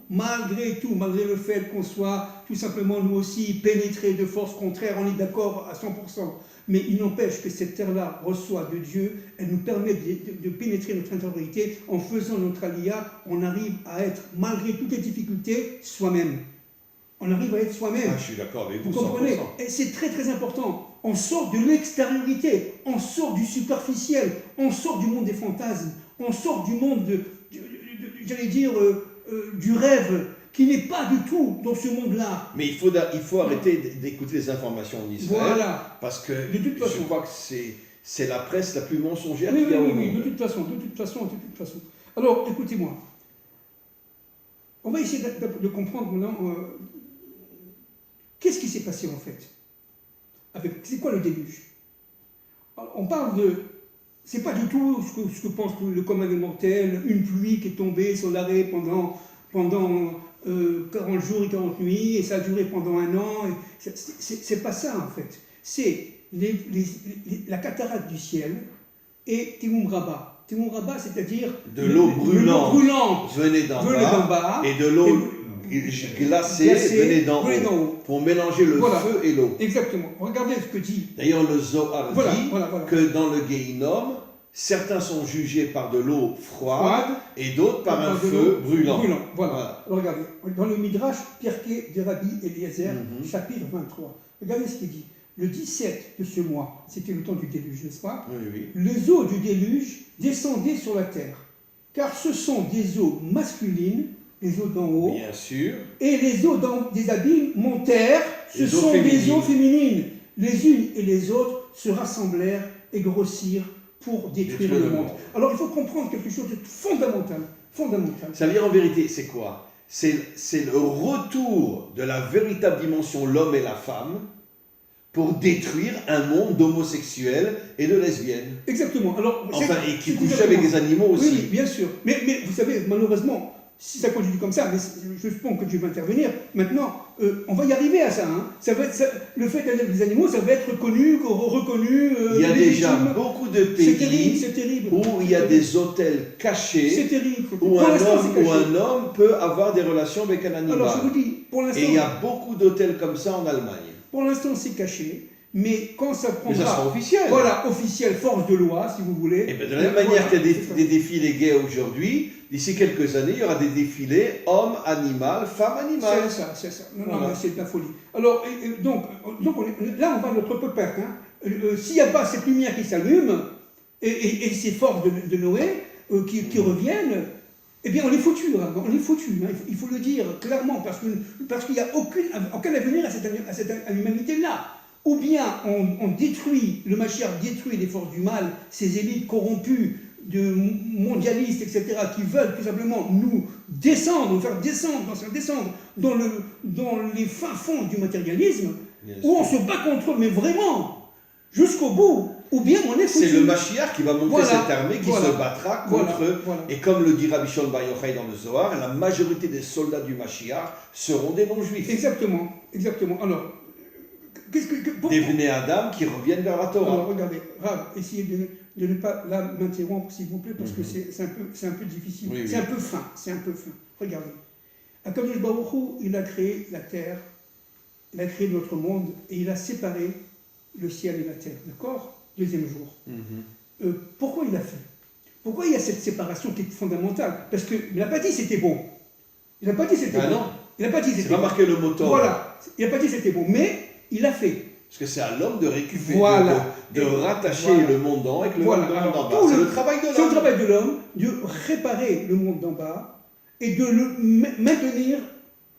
le fait qu'on soit tout simplement nous aussi pénétrés de forces contraires, on est d'accord à 100%, mais il n'empêche que cette terre-là reçoit de Dieu, elle nous permet de pénétrer notre intériorité. En faisant notre aliyah, on arrive à être, malgré toutes les difficultés, soi-même. On arrive à être soi-même. Je suis d'accord avec vous. Vous comprenez? 100%. Et c'est très très important. On sort de l'extériorité, on sort du superficiel, on sort du monde des fantasmes, on sort du monde du rêve, qui n'est pas du tout dans ce monde-là. Mais il faut arrêter d'écouter les informations en Israël, voilà. Parce que je crois que c'est la presse la plus mensongère qu'il y a au monde. Oui, de toute façon. Alors, écoutez-moi. On va essayer de comprendre maintenant qu'est-ce qui s'est passé en fait. C'est quoi le déluge? On parle de... C'est pas du tout ce que pense le commun des mortels, une pluie qui est tombée sur l'arrêt pendant 40 jours et 40 nuits, et ça a duré pendant un an. C'est pas ça en fait. C'est la cataracte du ciel et Timoum Rabba. Timoum Rabba, c'est-à-dire de l'eau brûlante venait d'en bas, et de l'eau glacée venait d'en haut, pour mélanger le feu et l'eau. Exactement. Regardez ce que dit. D'ailleurs, le Zohar dit que dans le Gehinnom, certains sont jugés par de l'eau froide et d'autres par un feu brûlant. Voilà. Alors, regardez, dans le Midrash Pirkei de Rabbi Eliezer, chapitre 23, regardez ce qu'il dit. Le 17 de ce mois, c'était le temps du déluge, n'est-ce pas? Oui. Les eaux du déluge descendaient sur la terre, car ce sont des eaux masculines, les eaux d'en haut, bien sûr, et les eaux des abîmes montèrent, ce sont des eaux féminines. Les unes et les autres se rassemblèrent et grossirent pour détruire le monde. Alors il faut comprendre quelque chose de fondamental. Ça veut dire en vérité, c'est quoi? C'est le retour de la véritable dimension l'homme et la femme pour détruire un monde d'homosexuels et de lesbiennes. Exactement. Alors, et qui couchent avec des animaux aussi. Oui, bien sûr. Mais vous savez, malheureusement, si ça continue comme ça, mais je suppose que Dieu va intervenir, maintenant, on va y arriver à ça. Ça va être, le fait d'aller avec des animaux, ça va être reconnu. Il y a déjà beaucoup de pays où il y a des hôtels cachés. C'est terrible. Où un homme peut avoir des relations avec un animal. Alors, je vous dis, pour l'instant... Et il y a beaucoup d'hôtels comme ça en Allemagne. Pour l'instant, c'est caché, mais quand ça prendra... Mais ça sera officiel. Voilà, officiel, force de loi, si vous voulez. Et bien de la même manière qu'il y a des défilés gays aujourd'hui, d'ici quelques années, il y aura des défilés homme-animal, femme-animal. C'est ça. Non, c'est de la folie. Alors, donc là, on va à notre peuple. S'il n'y a pas cette lumière qui s'allume, et ces forces de Noé qui reviennent, eh bien, on est foutus, il faut le dire clairement, parce qu'il n'y a aucun avenir à cette humanité-là. Ou bien on détruit, le Mashiach détruit les forces du mal, ces élites corrompues, de mondialistes, etc., qui veulent tout simplement nous faire descendre dans les fins fonds du matérialisme, où on se bat contre eux, mais vraiment, jusqu'au bout. Ou bien on est foutu. C'est le Mashiach qui va monter cette armée qui se battra contre eux. Et comme le dit Rabbi Shimon Bar Yochai dans le Zohar, la majorité des soldats du Mashiach seront des non-juifs. Exactement. Alors, des Bnei Adam qui reviennent vers la Torah. Alors, regardez, Rav, essayez de ne pas m'interrompre, s'il vous plaît, parce que c'est un peu difficile. Oui. C'est un peu fin. Regardez. Akadosh Baruch Hu, il a créé la terre, il a créé notre monde, et il a séparé le ciel et la terre. D'accord? Deuxième jour. Pourquoi il a fait? Pourquoi il y a cette séparation qui est fondamentale? Parce qu'il n'a pas dit c'était bon. Il n'a pas dit c'était bon. Non. Il n'a pas dit c'était bon. C'est pas marqué le mot Torah. Voilà. Il n'a pas dit c'était bon, mais il a fait. Parce que c'est à l'homme de récupérer, de rattacher le monde d'en haut avec le monde d'en bas. C'est le travail de l'homme. C'est le travail de l'homme de réparer le monde d'en bas et de le maintenir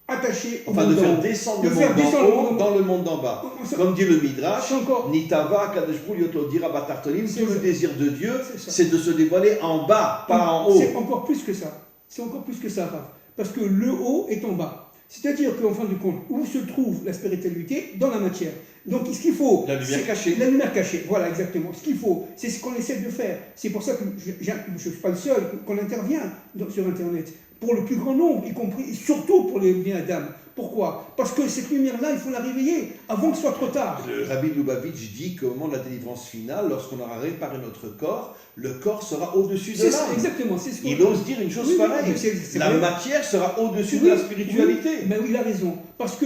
attaché au monde d'en haut. De faire descendre le monde d'en haut dans le monde d'en bas. Comme dit le Midrash, Nitava Kadosh Baruch Hu Yoto Dira Batartonim, tout le désir de Dieu, c'est de se dévoiler en bas, pas en haut. C'est encore plus que ça. Rav. parce que le haut est en bas. C'est-à-dire qu'en fin de compte, où se trouve la spiritualité? Dans la matière. Donc ce qu'il faut... La lumière cachée. La lumière cachée, voilà exactement. Ce qu'il faut, c'est ce qu'on essaie de faire. C'est pour ça que je ne suis pas le seul, qu'on intervient sur Internet. Pour le plus grand nombre, y compris, et surtout pour les Bnei Adam. Pourquoi? Parce que cette lumière-là, il faut la réveiller avant que ce soit trop tard. Le Rabbi Lubavitch dit qu'au moment de la délivrance finale, lorsqu'on aura réparé notre corps, le corps sera au-dessus de l'âme. Exactement. C'est ce il ose dire une chose pareille. La matière sera au-dessus de la spiritualité. Oui, mais oui, il a raison. Parce que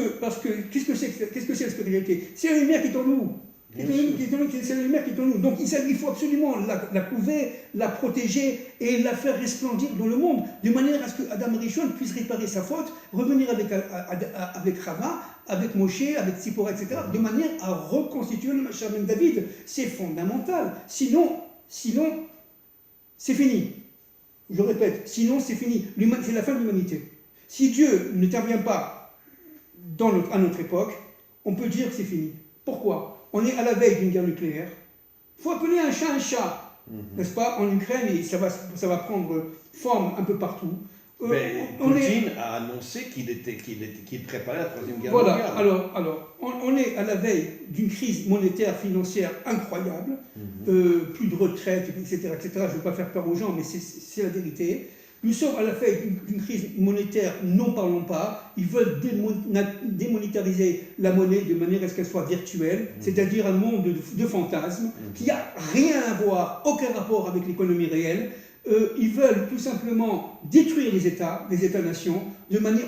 qu'est-ce que c'est la spiritualité? C'est la lumière qui est en nous. C'est la lumière qui est en nous. Donc il faut absolument la couver, la protéger et la faire resplendir dans le monde, de manière à ce que Adam Rishon puisse réparer sa faute, revenir avec Chava, avec Moshe, avec Tzipora, etc., de manière à reconstituer le Shalom David. C'est fondamental. Sinon, c'est fini. Je répète, sinon c'est fini. C'est la fin de l'humanité. Si Dieu n'intervient pas à notre époque, on peut dire que c'est fini. Pourquoi? On est à la veille d'une guerre nucléaire. Il faut appeler un chat, n'est-ce pas, en Ukraine, et ça va prendre forme un peu partout. Mais Poutine a annoncé qu'il préparait la troisième guerre mondiale. Voilà, alors, on est à la veille d'une crise monétaire, financière incroyable, plus de retraite, etc., etc. Je ne veux pas faire peur aux gens, mais c'est la vérité. Nous sommes à la veille d'une crise monétaire, n'en parlons pas. Ils veulent démonétariser la monnaie de manière à ce qu'elle soit virtuelle, c'est-à-dire un monde de fantasmes qui n'a rien à voir, aucun rapport avec l'économie réelle. Ils veulent tout simplement détruire les États-nations,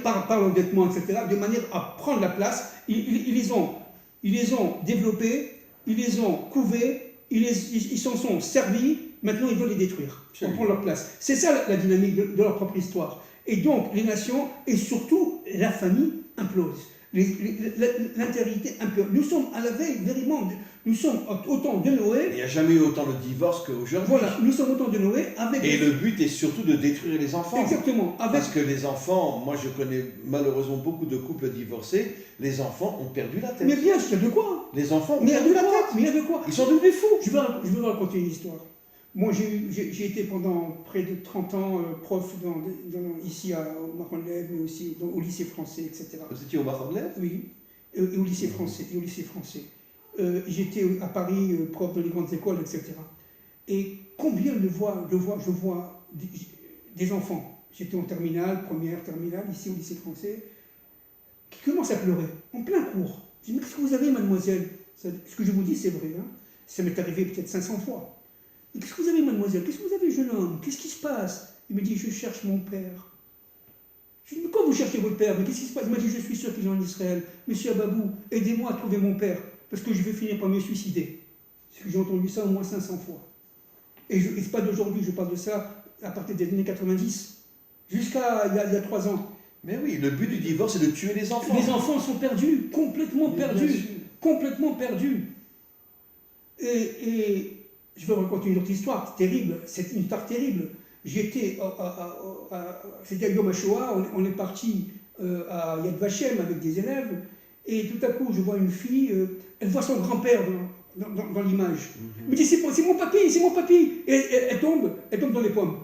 par l'endettement, etc., de manière à prendre la place. Ils les ont développés, ils les ont couvés, ils s'en sont servis. Maintenant, ils veulent les détruire pour prendre leur place. C'est ça la dynamique de leur propre histoire. Et donc, les nations, et surtout la famille, implosent. L'intériorité implose. Nous sommes à la veille, véritablement, nous sommes au temps de Noé. Il n'y a jamais eu autant de divorces qu'aujourd'hui. Voilà, nous sommes au temps de Noé avec... Et le but est surtout de détruire les enfants. Exactement. Parce que les enfants, moi je connais malheureusement beaucoup de couples divorcés, les enfants ont perdu la tête. Mais bien, il y a de quoi. Les enfants ont perdu la tête. Mais il y a de quoi. Ils sont devenus fous. Je vais vous raconter une histoire. Moi, j'ai été pendant près de 30 ans prof ici au Mahon Lev, mais aussi au lycée français, etc. Vous étiez au Mahon Lev? Oui, et au lycée français. J'étais à Paris, prof dans les grandes écoles, etc. Et combien je vois des enfants, j'étais en première terminale, ici au lycée français, qui commencent à pleurer, en plein cours. Je dis, mais qu'est-ce que vous avez, mademoiselle? Ce que je vous dis, c'est vrai. Hein. Ça m'est arrivé peut-être 500 fois. Qu'est-ce que vous avez, mademoiselle? Qu'est-ce que vous avez, jeune homme? Qu'est-ce qui se passe? Il me dit, je cherche mon père. Je lui dis, mais quand vous cherchez votre père? Mais qu'est-ce qui se passe? Il m'a dit, je suis sûr qu'il est en Israël. Monsieur Ababou, aidez-moi à trouver mon père, parce que je vais finir par me suicider. J'ai entendu ça au moins 500 fois. Et ce n'est pas d'aujourd'hui, je parle de ça à partir des années 90, jusqu'à il y a 3 ans. Mais oui, le but du divorce, c'est de tuer les enfants. Les enfants sont perdus, complètement perdus. Complètement perdus. Et je vais raconter une autre histoire terrible, c'est une histoire terrible. C'était à Yom HaShoah, on est parti à Yad Vashem avec des élèves, et tout à coup je vois une fille, elle voit son grand-père dans l'image. Elle me dit, c'est mon papy, et elle tombe dans les pommes.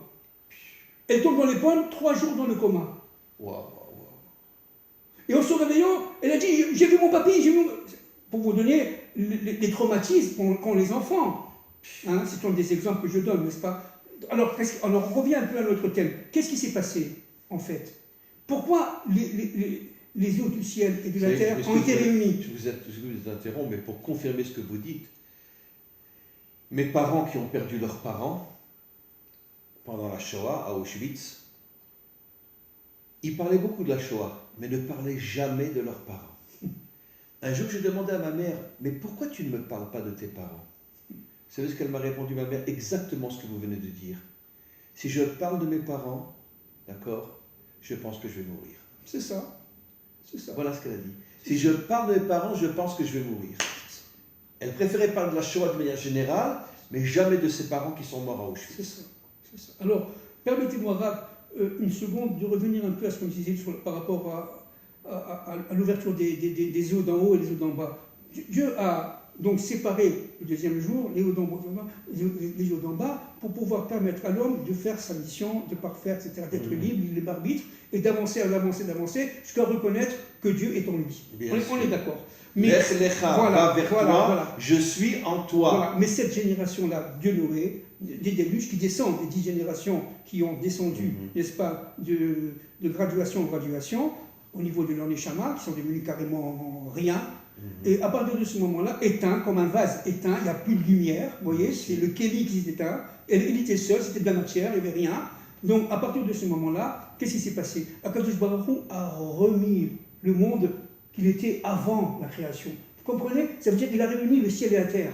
Elle tombe dans les pommes, 3 jours dans le coma. Et en se réveillant, elle a dit, j'ai vu mon papy, Pour vous donner les traumatismes qu'ont les enfants. Hein, ce sont des exemples que je donne, n'est-ce pas? Alors, on revient un peu à notre thème. Qu'est-ce qui s'est passé, en fait? Pourquoi les eaux du ciel et de la terre ont été réunies? Je vous interromps, mais pour confirmer ce que vous dites, mes parents qui ont perdu leurs parents pendant la Shoah, à Auschwitz, ils parlaient beaucoup de la Shoah, mais ne parlaient jamais de leurs parents. Un jour, j'ai demandé à ma mère, mais pourquoi tu ne me parles pas de tes parents? Vous savez ce qu'elle m'a répondu, ma mère? Exactement ce que vous venez de dire. Si je parle de mes parents, d'accord, je pense que je vais mourir. C'est ça. Voilà ce qu'elle a dit. Si je parle de mes parents, je pense que je vais mourir. Elle préférait parler de la Shoah de manière générale, mais jamais de ses parents qui sont morts à Auschwitz. C'est ça. Alors, permettez-moi, Rav, une seconde, de revenir un peu à ce qu'on disait par rapport à l'ouverture des eaux d'en haut et des eaux d'en bas. Dieu a donc séparer le deuxième jour, les hauts d'en bas, pour pouvoir permettre à l'homme de faire sa mission, de parfaire, etc., d'être libre, libre arbitre, et d'avancer, d'avancer, jusqu'à reconnaître que Dieu est en lui. On est d'accord. Mais Lech lecha, va vers toi, je suis en toi. Voilà. Mais cette génération-là de Noé, des déluges qui descendent, des 10 générations qui ont descendu, n'est-ce pas, de graduation en graduation, au niveau de l'Aneshama, qui sont devenus carrément rien, et à partir de ce moment-là, éteint, comme un vase éteint, il n'y a plus de lumière, vous voyez, c'est le Kéli qui s'est éteint, et il était seul, c'était de la matière, il n'y avait rien. Donc à partir de ce moment-là, qu'est-ce qui s'est passé? Akadosh Baruch Hu a remis le monde qu'il était avant la création. Vous comprenez? Ça veut dire qu'il a réuni le ciel et la terre.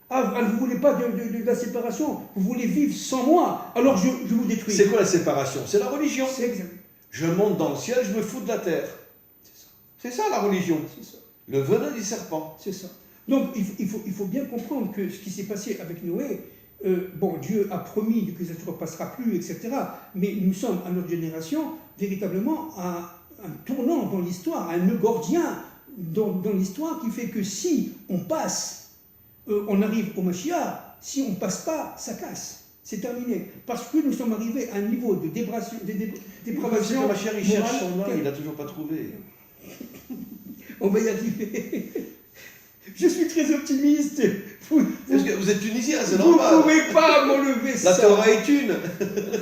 Ah, vous ne voulez pas de la séparation, vous voulez vivre sans moi, alors je vous détruis. C'est quoi la séparation? C'est la religion. C'est exact. Je monte dans le ciel, je me fous de la terre. C'est ça la religion. C'est ça. Le venin du serpent. C'est ça. Donc il faut bien comprendre que ce qui s'est passé avec Noé, bon, Dieu a promis que ça ne se repassera plus, etc. Mais nous sommes, à notre génération, véritablement à un tournant dans l'histoire, un nœud gordien dans l'histoire qui fait que si on passe, on arrive au Mashiach, si on ne passe pas, ça casse. C'est terminé. Parce que nous sommes arrivés à un niveau de dépravation. Le Mashiach, il cherche son âme, il n'a toujours pas trouvé. On va y arriver. Je suis très optimiste. Parce que vous êtes tunisien, c'est vous normal. Vous ne pouvez pas m'enlever ça. La Torah est une.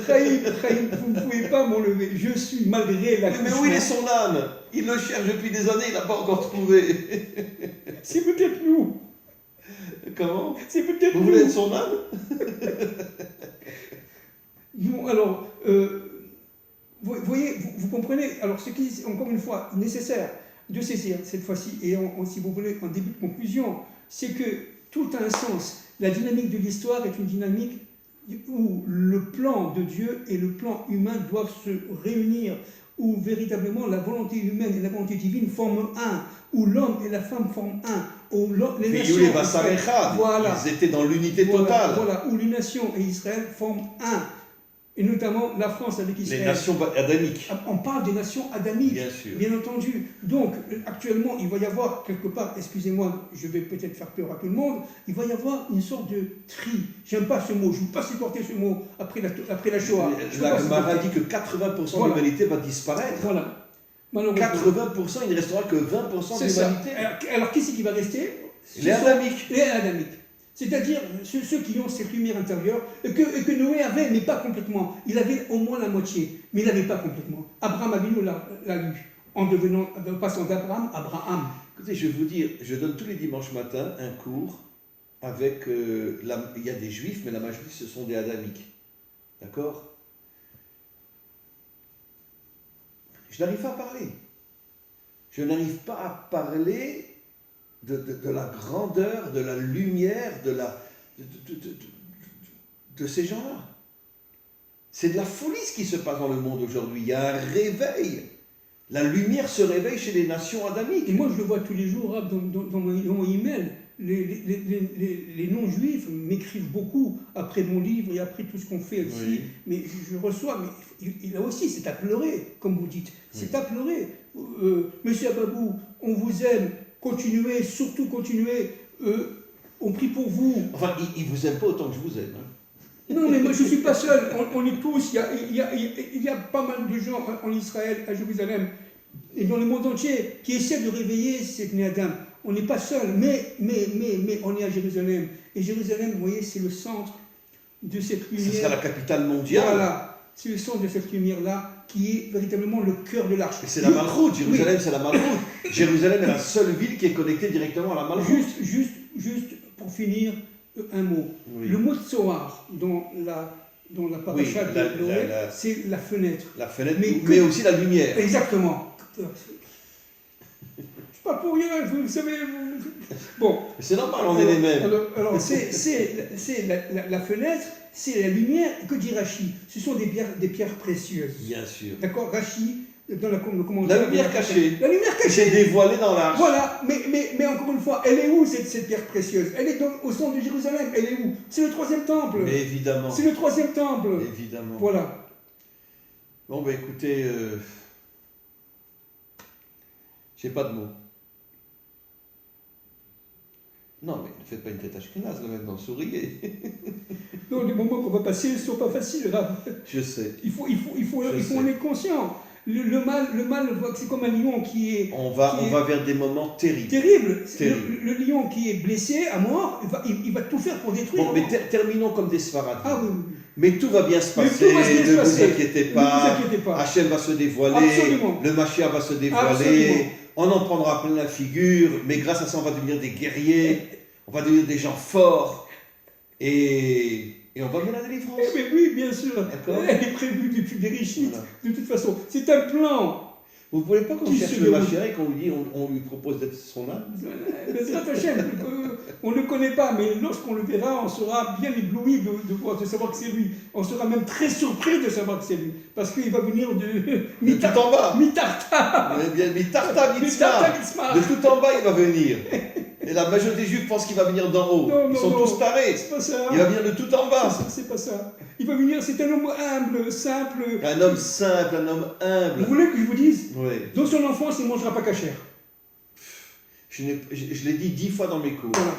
Khaïm, vous ne pouvez pas m'enlever. Je suis malgré la. Mais où il est son âne? Il le cherche depuis des années, il n'a pas encore trouvé. C'est peut-être nous. Comment? C'est peut-être nous. Vous voulez être son âne? Bon, alors, vous voyez, vous comprenez. Alors, ce qui est encore une fois nécessaire de saisir cette fois-ci, et si vous voulez, en début de conclusion, c'est que tout a un sens. La dynamique de l'histoire est une dynamique où le plan de Dieu et le plan humain doivent se réunir, où véritablement la volonté humaine et la volonté divine forment un, où l'homme et la femme forment un, où les nations, voilà, ils étaient dans l'unité totale. Voilà, où les nations et Israël forment un. Et notamment la France avec Israël. Les nations adamiques. On parle des nations adamiques, bien sûr. Bien entendu. Donc, actuellement, il va y avoir quelque part, excusez-moi, je vais peut-être faire peur à tout le monde, il va y avoir une sorte de tri. J'aime pas ce mot, je ne veux pas supporter ce mot après la Shoah. La Gemara dit que 80% de l'humanité va disparaître. Voilà. 80%, il ne restera que 20% de l'humanité. Alors, qui c'est qui va rester? Les adamiques. Les adamiques. C'est-à-dire ceux qui ont cette lumière intérieure, et que Noé avait, mais pas complètement. Il avait au moins la moitié, mais il n'avait pas complètement. Abraham Avinu l'a eu, en passant d'Abraham à Abraham. Écoutez, je vais vous dire, je donne tous les dimanches matins un cours avec... il y a des juifs, mais la majorité, ce sont des adamiques. D'accord? Je n'arrive pas à parler. Je n'arrive pas à parler... De la grandeur, de la lumière, de ces gens-là. C'est de la folie ce qui se passe dans le monde aujourd'hui. Il y a un réveil. La lumière se réveille chez les nations adamiques. Et moi, je le vois tous les jours dans mon email. Les non-juifs m'écrivent beaucoup après mon livre et après tout ce qu'on fait ici. Oui. Mais je reçois, mais là aussi, c'est à pleurer, comme vous dites. C'est à pleurer. Monsieur Ababou, on vous aime. Continuez, surtout continuez. On prie pour vous. Enfin, il ne vous aime pas autant que je vous aime. Hein. Non, mais moi je ne suis pas seul. On est tous. Il y a pas mal de gens en Israël, à Jérusalem, et dans le monde entier, qui essaient de réveiller cette Bnei Adam. On n'est pas seul, mais on est à Jérusalem. Et Jérusalem, vous voyez, c'est le centre de cette lumière. C'est la capitale mondiale. Voilà. C'est le centre de cette lumière-là qui est véritablement le cœur de l'arche. C'est la Malchoute, Jérusalem, oui. C'est la Malchoute. Jérusalem est la seule ville qui est connectée directement à la Malchoute. Juste pour finir, un mot. Oui. Le mot Tsoar dans la paracha de Noé, c'est la fenêtre. La fenêtre, mais aussi la lumière. Exactement. Je ne suis pas pour rien, vous savez. Bon. C'est normal, on est les mêmes. Alors c'est la fenêtre. C'est la lumière, que dit Rachi? Ce sont des pierres précieuses. Bien sûr. D'accord? Rachi, dans le commentaire. La lumière cachée. La lumière cachée. C'est dévoilée dans l'arche. Voilà, mais encore une fois, elle est où cette pierre précieuse? Elle est au centre de Jérusalem. Elle est où? C'est le troisième temple. Mais évidemment. C'est le troisième temple. Évidemment. Voilà. Bon, ben écoutez, j'ai pas de mots. Non, mais ne faites pas une tête ashkénaze, là maintenant, souriez. Non, les moments qu'on va passer ne sont pas faciles, Rav. Je sais. Il faut en être conscient. Le mal, c'est comme un lion qui est On va vers des moments terribles. terrible. Terrible. Le lion qui est blessé à mort, il va tout faire pour détruire. Bon, mais terminons comme des Sfaradim. Ah oui, oui, oui. Mais tout va bien se Mais passer, tout va bien se ne passer. vous inquiétez Ne pas. vous inquiétez pas. Hachem va se dévoiler, Absolument. le Mashiach va se dévoiler, Absolument. on en prendra plein la figure, mais grâce à ça, on va devenir des guerriers, on va devenir des gens forts, et on va mener la délivrance. Eh bien oui, bien sûr. D'accord. Elle est prévue depuis des richites. Voilà. De toute façon, c'est un plan. Vous ne voulez pas qu'on Qui cherche se le déroule. Mashiach et qu'on lui dit, on lui propose d'être son âme? Bezrat Hashem, on ne le connaît pas, mais lorsqu'on le verra, on sera bien ébloui de savoir que c'est lui. On sera même très surpris de savoir que c'est lui. Parce qu'il va venir De tout en bas. Mitarta. Mitarta Mitarta mitzvah. mitzvah. De tout en bas, il va venir. Et la majorité des juifs pense qu'il va venir d'en haut. Non, Ils non, sont non. tous tarés. C'est pas ça. Il va venir de tout en bas. C'est pas ça. Il va venir, c'est un homme humble, simple. Un homme simple, un homme Vous humble. voulez que je vous dise? Oui. Dans son enfance, il ne mangera pas cachère. Je l'ai dit 10 fois dans mes cours. Voilà.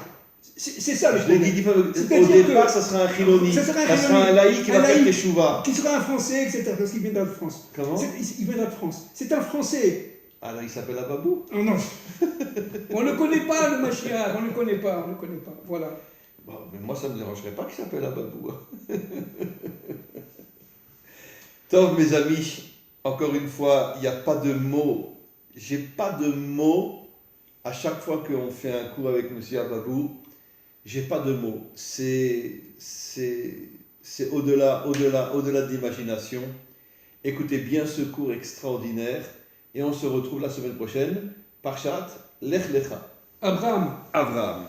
C'est ça le Je l'ai problème. dit 10 fois. Au C'est-à-dire départ, que- ça sera un chiloni. Ça sera un Ça sera chiloni. un laïc qui Un va faire laïc. teshuva. Qui sera un Français, etc. Parce qu'il viendra de France. Comment? Il viendra de France. C'est un Français. Alors il s'appelle Ababou. Oh non. On ne le connaît pas, le Mashiach. On ne le connaît pas. Voilà. Bon, mais moi, ça ne me dérangerait pas qu'il s'appelle Ababou. Tov, mes amis, encore une fois, il n'y a pas de mots. J'ai pas de mots à chaque fois qu'on fait un cours avec M. Ababou. J'ai pas de mots. C'est au-delà de l'imagination. Écoutez bien ce cours extraordinaire et on se retrouve la semaine prochaine. Parchat Lech Lecha. Abraham. Avraham.